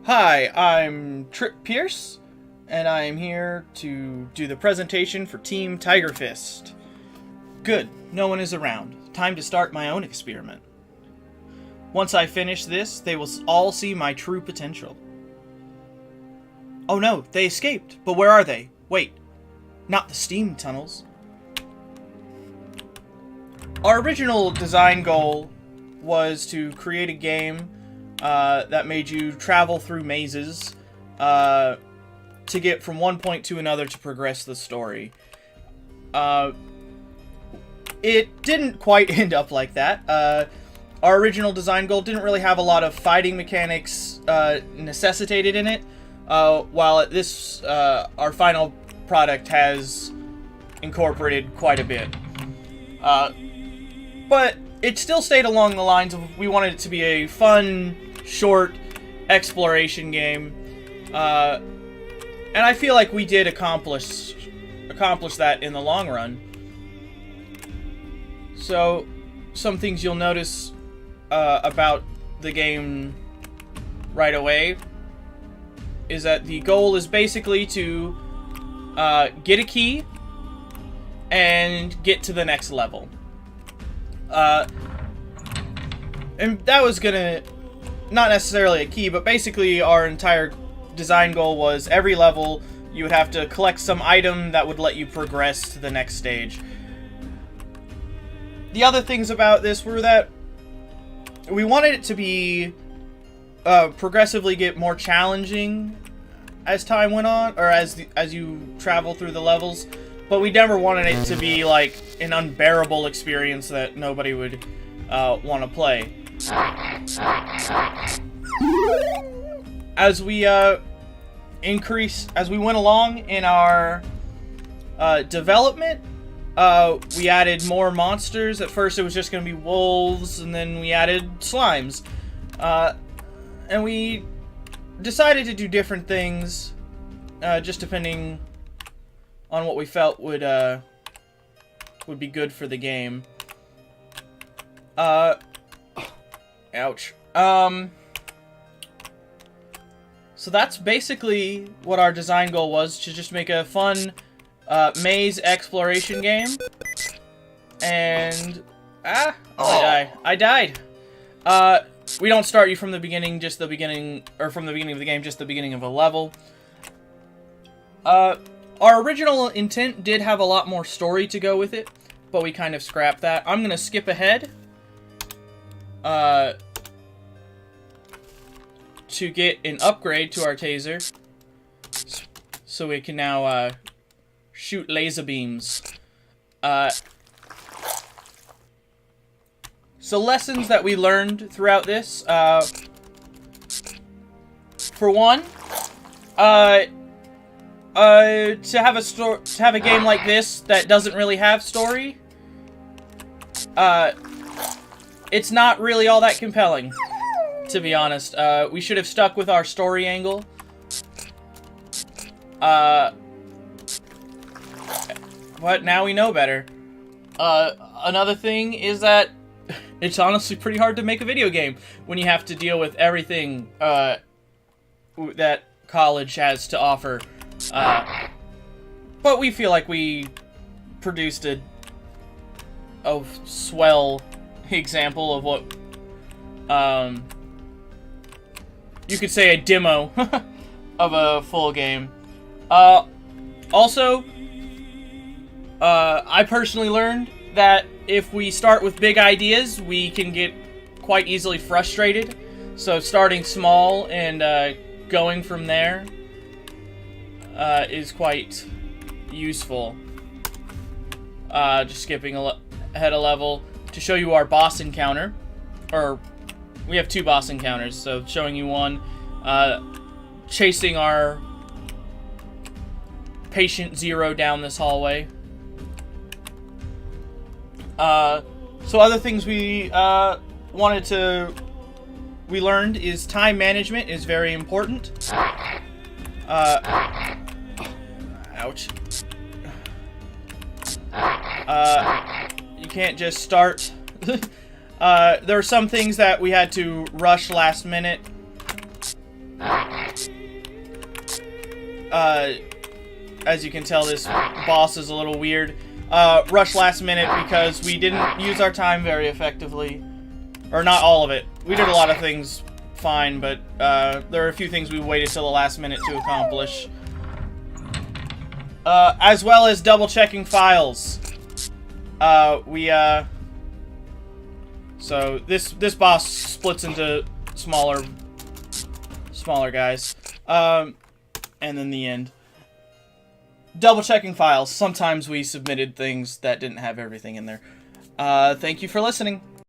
Hi, I'm Trip Pierce, and I am here to do the presentation for Team TigerFist. Good, no one is around. Time to start my own experiment. Once I finish this, they will all see my true potential. Oh no, they escaped, but where are they? Wait, not the steam tunnels. Our original design goal was to create a game that made you travel through mazes to get from one point to another to progress the story. It didn't quite end up like that. Our original design goal didn't really have a lot of fighting mechanics necessitated in it, while this our final product has incorporated quite a bit. But it still stayed along the lines of we wanted it to be a fun, short exploration game, and I feel like we did accomplish that in the long run. So, some things you'll notice about the game right away is that the goal is basically to get a key and get to the next level. And that was gonna, not necessarily a key, but basically our entire design goal was every level you would have to collect some item that would let you progress to the next stage. The other things about this were that we wanted it to be progressively get more challenging as time went on, or as you travel through the levels, but we never wanted it to be like an unbearable experience that nobody would want to play. As we went along in our development, we added more monsters. At first it was just going to be wolves, and then we added slimes. And we decided to do different things, just depending on what we felt would be good for the game. Ouch. So that's basically what our design goal was, to just make a fun maze exploration game. And I died. We don't start you from the beginning, just the beginning, or from the beginning of the game, just the beginning of a level. Our original intent did have a lot more story to go with it, but we kind of scrapped that. I'm gonna skip ahead to get an upgrade to our taser, so we can now shoot laser beams. So lessons that we learned throughout this, for one, to have a game like this that doesn't really have story, it's not really all that compelling, to be honest. We should have stuck with our story angle. But now we know better. Another thing is that it's honestly pretty hard to make a video game when you have to deal with everything that college has to offer. But we feel like we produced a swell example of what you could say a demo of a full game. Also, I personally learned that if we start with big ideas, we can get quite easily frustrated. So starting small and going from there is quite useful. Just skipping ahead a level to show you our boss encounter. Or, we have two boss encounters, so showing you one. Chasing our patient Zero down this hallway. So other things we learned is time management is very important. Ouch. You can't just start. There are some things that we had to rush last minute. As you can tell, this boss is a little weird. Rushed last minute because we didn't use our time very effectively. Or not all of it. We did a lot of things fine, but there are a few things we waited till the last minute to accomplish. As well as double checking files. So this boss splits into smaller guys. And then the end. Double checking files. Sometimes we submitted things that didn't have everything in there. Thank you for listening.